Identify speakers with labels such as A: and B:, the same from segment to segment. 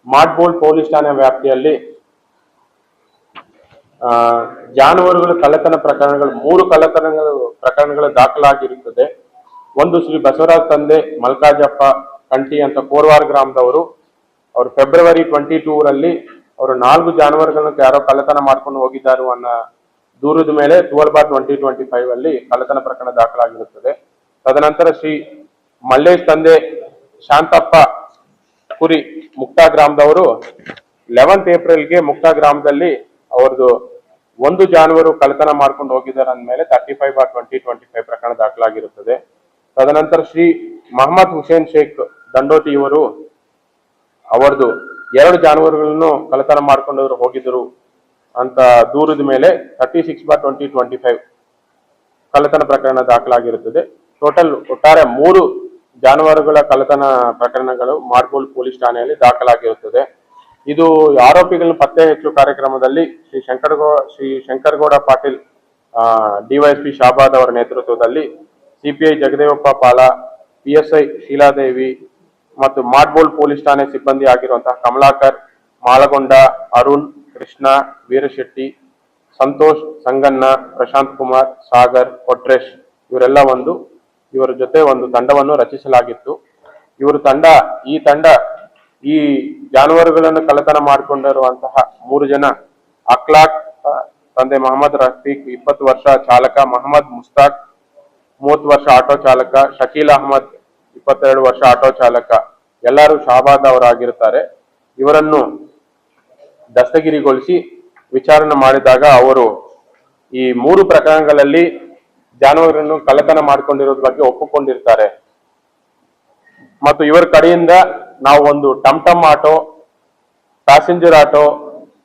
A: ಮಾಡ್ಬೋಲ್ police ಠಾಣೆ ವ್ಯಾಪ್ತಿಯಲ್ಲಿ ಜಾನುವಾರುಗಳ ಕಳ್ಳತನ ಪ್ರಕರಣಗಳು 3 ಪ್ರಕರಣಗಳು ದಾಖಲಾಗಿರುತ್ತದೆ. ಒಂದು ಶ್ರೀ ಬಸವರಾಜ್ ತಂದೆ ಮಲ್ಕಾಜಪ್ಪ ಕಂಟಿ ಅಂತ ಕೋರ್ವಾರ ಗ್ರಾಮದವರು. ಅವರು ಫೆಬ್ರವರಿ 22ರಲ್ಲಿ ಅವರು 4 ಜಾನುವಾರುಗಳನ್ನು ಯಾರೋ ಕಳ್ಳತನ ಮಾಡ್ಕೊಂಡು ಹೋಗಿದ್ದಾರೆ ಅನ್ನೋ ದೂರದ ಮೇಲೆ 12/2025 ಅಲ್ಲಿ ಕಳ್ಳತನ ಪ್ರಕರಣ ದಾಖಲಾಗಿರುತ್ತದೆ. ತದನಂತರ ಶ್ರೀ ಮಲ್ಲೇಶ್ ತಂದೆ ಶಾಂತಪ್ಪ ಕುರಿ ಮುಕ್ತಾ ಗ್ರಾಮದವರು 11th ಏಪ್ರಿಲ್ಗೆ ಮುಕ್ತಾ ಗ್ರಾಮದಲ್ಲಿ ಅವ್ರದ್ದು 1 ಜಾನುವಾರು ಕಳ್ಳತನ ಮಾಡ್ಕೊಂಡು ಹೋಗಿದ್ದಾರೆ ಅಂದಮೇಲೆ 35/2025 ಪ್ರಕರಣ ದಾಖಲಾಗಿರುತ್ತದೆ. ತದನಂತರ ಶ್ರೀ ಮೊಹಮ್ಮದ್ ಹುಸೇನ್ ಶೇಖ್ ದಂಡೋತಿ ಇವರು ಅವರದು 2 ಜಾನುವಾರುಗಳನ್ನು ಕಳ್ಳತನ ಮಾಡ್ಕೊಂಡು ಹೋಗಿದ್ರು ಅಂತ ದೂರದ ಮೇಲೆ 36/2025 ಕಳ್ಳತನ ಪ್ರಕರಣ ದಾಖಲಾಗಿರುತ್ತದೆ. ಒಟ್ಟಾರೆ 3 ಜಾನುವಾರುಗಳ ಕಳ್ಳತನ ಪ್ರಕರಣಗಳು ಮಾಡ್ಬೋಲ್ ಪೊಲೀಸ್ ಠಾಣೆಯಲ್ಲಿ ದಾಖಲಾಗಿರುತ್ತದೆ. ಇದು ಆರೋಪಿಗಳನ್ನು ಪತ್ತೆ ಹಚ್ಚುವ ಕಾರ್ಯಕ್ರಮದಲ್ಲಿ ಶ್ರೀ ಶಂಕರಗೌಡ ಪಾಟೀಲ್ ಡಿವೈಎಸ್ಪಿ ಶಾಬಾದ್ ಅವರ ನೇತೃತ್ವದಲ್ಲಿ ಸಿಪಿಐ ಜಗದೇವಪ್ಪ ಪಾಲ, PSI ಶೀಲಾದೇವಿ ಮತ್ತು ಮಾಡ್ಬೋಲ್ ಪೊಲೀಸ್ ಠಾಣೆ ಸಿಬ್ಬಂದಿ ಆಗಿರುವಂತಹ ಕಮಲಾಕರ್, ಮಾಳಗೊಂಡ, ಅರುಣ್, ಕೃಷ್ಣ, ವೀರಶೆಟ್ಟಿ, ಸಂತೋಷ್, ಸಂಗಣ್ಣ, ಪ್ರಶಾಂತ್ ಕುಮಾರ್, ಸಾಗರ್, ಕೊಟ್ರೇಶ್ ಇವರೆಲ್ಲ ಇವರ ಜೊತೆ ಒಂದು ತಂಡವನ್ನು ರಚಿಸಲಾಗಿತ್ತು. ಈ ತಂಡ ಈ ಜಾನುವಾರುಗಳನ್ನು ಕಳ್ಳತನ ಮಾಡಿಕೊಂಡಿರುವಂತಹ 3 ಜನ ಅಕ್ಲಾಕ್ ತಂದೆ ಮೊಹಮ್ಮದ್ ರಫೀಕ್ 20 ವರ್ಷ ಚಾಲಕ, ಮೊಹಮ್ಮದ್ ಮುಸ್ತಾಕ್ 30 ವರ್ಷ ಆಟೋ ಚಾಲಕ, ಶಕೀಲ್ ಅಹಮದ್ 22 ವರ್ಷ ಆಟೋ ಚಾಲಕ ಎಲ್ಲರೂ ಶಾಬಾದ್ ಅವರಾಗಿರುತ್ತಾರೆ. ಇವರನ್ನು ದಸ್ತಗಿರಿಗೊಳಿಸಿ ವಿಚಾರಣೆ ಮಾಡಿದಾಗ ಅವರು ಈ 3 ಪ್ರಕರಣಗಳಲ್ಲಿ ಜಾನುವಾರನ್ನು ಕಳ್ಳತನ ಮಾಡಿಕೊಂಡಿರೋದ್ರ ಬಗ್ಗೆ ಒಪ್ಪಿಕೊಂಡಿರ್ತಾರೆ. ಮತ್ತು ಇವರ ಕಡೆಯಿಂದ ನಾವು ಒಂದು ಟಮ್ ಆಟೋ, ಪ್ಯಾಸೆಂಜರ್ ಆಟೋ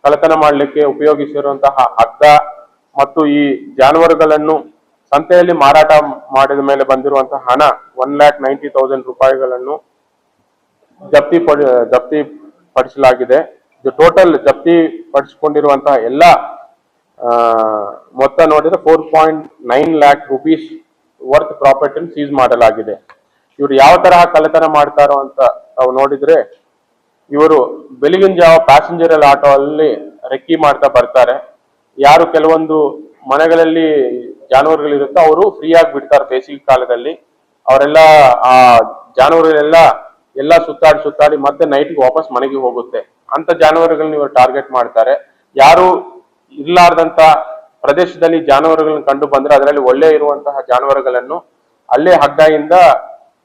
A: ಕಳ್ಳತನ ಮಾಡಲಿಕ್ಕೆ ಉಪಯೋಗಿಸಿರುವಂತಹ ಹಗ್ಗ ಮತ್ತು ಈ ಜಾನುವಾರುಗಳನ್ನು ಸಂತೆಯಲ್ಲಿ ಮಾರಾಟ ಮಾಡಿದ ಮೇಲೆ ಬಂದಿರುವಂತಹ ಹಣ 1,90,000 ರೂಪಾಯಿಗಳನ್ನು ಜಪ್ತಿಪಡಿಸಲಾಗಿದೆ. ಇದು ಟೋಟಲ್ ಜಪ್ತಿ ಪಡಿಸಿಕೊಂಡಿರುವಂತಹ ಎಲ್ಲ ಮೊತ್ತ ನೋಡಿದ್ರೆ 4.9 lakh rupees worth property seize ಮಾಡಲಾಗಿದೆ. ಇವರು ಯಾವ ತರಹ ಕಳ್ಳತನ ಮಾಡ್ತಾರೋ ಅಂತ ನಾವು ನೋಡಿದ್ರೆ, ಇವರು ಬೆಳಗಿನ ಜಾವ ಪ್ಯಾಸೆಂಜರ್ ಆಟೋ ಅಲ್ಲಿ ರೆಕ್ಕಿ ಮಾಡ್ತಾ ಬರ್ತಾರೆ. ಯಾರು ಕೆಲವೊಂದು ಮನೆಗಳಲ್ಲಿ ಜಾನುವಾರುಗಳಿರುತ್ತೋ ಅವರು ಫ್ರೀ ಆಗಿ ಬಿಡ್ತಾರೆ ಬೇಸಿಗೆ ಕಾಲದಲ್ಲಿ. ಅವರೆಲ್ಲ ಆ ಜಾನುವಾರುಗಳೆಲ್ಲ ಸುತ್ತಾಡಿ ಮತ್ತೆ ನೈಟ್ಗೆ ವಾಪಸ್ ಮನೆಗೆ ಹೋಗುತ್ತೆ. ಅಂತ ಜಾನುವಾರುಗಳನ್ನ ಇವರು ಟಾರ್ಗೆಟ್ ಮಾಡ್ತಾರೆ. ಯಾರು ಇರ್ಲಾರ್ದಂತ ಪ್ರದೇಶದಲ್ಲಿ ಜಾನುವಾರುಗಳನ್ನ ಕಂಡು ಬಂದ್ರೆ ಅದರಲ್ಲಿ ಒಳ್ಳೆ ಇರುವಂತಹ ಜಾನುವಾರುಗಳನ್ನು ಅಲ್ಲೇ ಹಗ್ಗದಿಂದ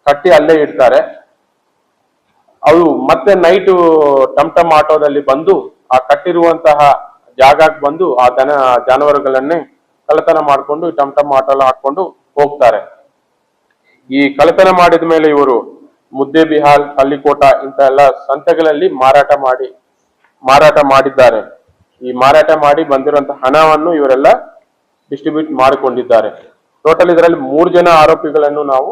A: ಕಟ್ಟಿ ಅಲ್ಲೇ ಇಡ್ತಾರೆ. ಅವು ಮತ್ತೆ ನೈಟ್ ಟಮ್ ಆಟೋದಲ್ಲಿ ಬಂದು ಆ ಕಟ್ಟಿರುವಂತಹ ಜಾಗಕ್ಕೆ ಬಂದು ಆ ಜಾನುವಾರುಗಳನ್ನೇ ಕಳ್ಳತನ ಮಾಡಿಕೊಂಡು ಟಮ್ ಆಟೋಲ್ಲ ಹಾಕೊಂಡು ಹೋಗ್ತಾರೆ. ಈ ಕಳ್ಳತನ ಮಾಡಿದ ಮೇಲೆ ಇವರು ಮುದ್ದೇಬಿಹಾಲ್, ಕಲ್ಲಿಕೋಟ ಇಂತ ಎಲ್ಲ ಸಂತೆಗಳಲ್ಲಿ ಮಾರಾಟ ಮಾಡಿದ್ದಾರೆ. ಈ ಮಾರಾಟ ಮಾಡಿ ಬಂದಿರುವಂತಹ ಹಣವನ್ನು ಇವರೆಲ್ಲ ಡಿಸ್ಟ್ರಿಬ್ಯೂಟ್ ಮಾಡಿಕೊಂಡಿದ್ದಾರೆ. ಟೋಟಲ್ ಇದರಲ್ಲಿ 3 ಜನ ಆರೋಪಿಗಳನ್ನು ನಾವು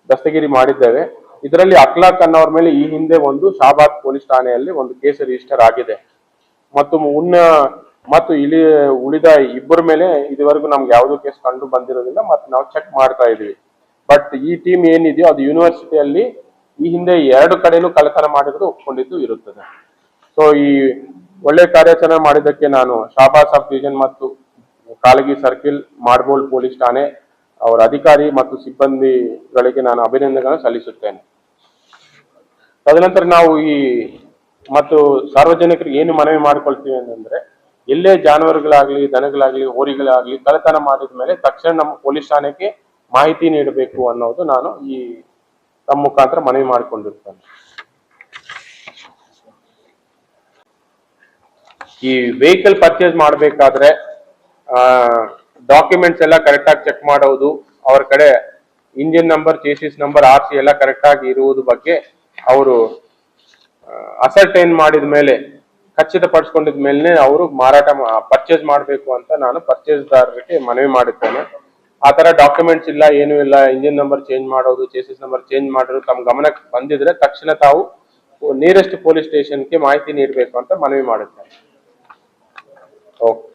A: ದಸ್ತಗಿರಿ ಮಾಡಿದ್ದೇವೆ. ಇದರಲ್ಲಿ ಅಕ್ಲಾಕ್ ಅನ್ನೋರ ಮೇಲೆ ಈ ಹಿಂದೆ ಒಂದು ಶಾಬಾದ್ ಪೊಲೀಸ್ ಠಾಣೆಯಲ್ಲಿ ಒಂದು ಕೇಸ್ ರಿಜಿಸ್ಟರ್ ಆಗಿದೆ. ಮತ್ತು ಇಲ್ಲಿ ಉಳಿದ 2 ಮೇಲೆ ಇದುವರೆಗೂ ನಮ್ಗೆ ಯಾವುದೋ ಕೇಸ್ ಕಂಡು ಬಂದಿರೋದಿಲ್ಲ. ಮತ್ತೆ ನಾವು ಚೆಕ್ ಮಾಡ್ತಾ ಇದೀವಿ. ಬಟ್ ಈ ಟೀಮ್ ಏನಿದೆಯೋ ಅದು ಯೂನಿವರ್ಸಿಟಿಯಲ್ಲಿ ಈ ಹಿಂದೆ 2 ಕಡೆನೂ ಕಳ್ಳತನ ಮಾಡಿದ್ರು ಒಪ್ಕೊಂಡಿದ್ದು ಇರುತ್ತದೆ. ಸೊ ಈ ಒಳ್ಳೆ ಕಾರ್ಯಾಚರಣೆ ಮಾಡಿದ್ದಕ್ಕೆ ನಾನು ಶಾಬಾದ್ ಸಬ್ ಡಿವಿಷನ್ ಮತ್ತು ಕಾಲಗಿ ಸರ್ಕಿಲ್, ಮಾಡ್ಬೋಲ್ ಪೊಲೀಸ್ ಠಾಣೆ ಅವರ ಅಧಿಕಾರಿ ಮತ್ತು ಸಿಬ್ಬಂದಿಗಳಿಗೆ ನಾನು ಅಭಿನಂದನೆಗಳನ್ನು ಸಲ್ಲಿಸುತ್ತೇನೆ. ತದನಂತರ ನಾವು ಮತ್ತು ಸಾರ್ವಜನಿಕರಿಗೆ ಏನು ಮನವಿ ಮಾಡಿಕೊಳ್ತೀವಿ ಅಂತಂದ್ರೆ, ಎಲ್ಲೇ ಜಾನುವಾರುಗಳಾಗ್ಲಿ, ದನಗಳಾಗ್ಲಿ, ಹೋರಿಗಳಾಗ್ಲಿ ಕಳ್ಳತನ ಮಾಡಿದ ಮೇಲೆ ತಕ್ಷಣ ನಮ್ಮ ಪೊಲೀಸ್ ಠಾಣೆಗೆ ಮಾಹಿತಿ ನೀಡಬೇಕು ಅನ್ನೋದು ನಾನು ತಮ್ಮ ಮುಖಾಂತರ ಮನವಿ ಮಾಡಿಕೊಂಡಿರ್ತೇನೆ. ಈ ವೆಹಿಕಲ್ ಪರ್ಚೇಸ್ ಮಾಡಬೇಕಾದ್ರೆ ಡಾಕ್ಯುಮೆಂಟ್ಸ್ ಎಲ್ಲ ಕರೆಕ್ಟ್ ಆಗಿ ಚೆಕ್ ಮಾಡೋದು, ಅವ್ರ ಕಡೆ ಇಂಜಿನ್ ನಂಬರ್, ಚೇಸಿಸ್ ನಂಬರ್, RC ಎಲ್ಲ ಕರೆಕ್ಟ್ ಆಗಿ ಇರುವುದು ಬಗ್ಗೆ ಅವರು ಅಸರ್ಟೈನ್ ಮಾಡಿದ ಮೇಲೆ, ಖಚಿತಪಡಿಸ್ಕೊಂಡಿದ ಮೇಲೆ ಅವರು ಪರ್ಚೇಸ್ ಮಾಡಬೇಕು ಅಂತ ನಾನು ಪರ್ಚೇಸ್ದಾರರಿಗೆ ಮನವಿ ಮಾಡುತ್ತೇನೆ. ಆ ತರ ಡಾಕ್ಯುಮೆಂಟ್ಸ್ ಇಲ್ಲ, ಏನೂ ಇಲ್ಲ, ಇಂಜಿನ್ ನಂಬರ್ ಚೇಂಜ್ ಮಾಡೋದು, ಚೇಸಿಸ್ ನಂಬರ್ ಚೇಂಜ್ ಮಾಡೋದು ತಮ್ಮ ಗಮನಕ್ಕೆ ಬಂದಿದ್ರೆ ತಕ್ಷಣ ತಾವು ನಿಯರೆಸ್ಟ್ ಪೊಲೀಸ್ ಸ್ಟೇಷನ್ಗೆ ಮಾಹಿತಿ ನೀಡಬೇಕು ಅಂತ ಮನವಿ ಮಾಡುತ್ತೇನೆ. ಓಕೆ.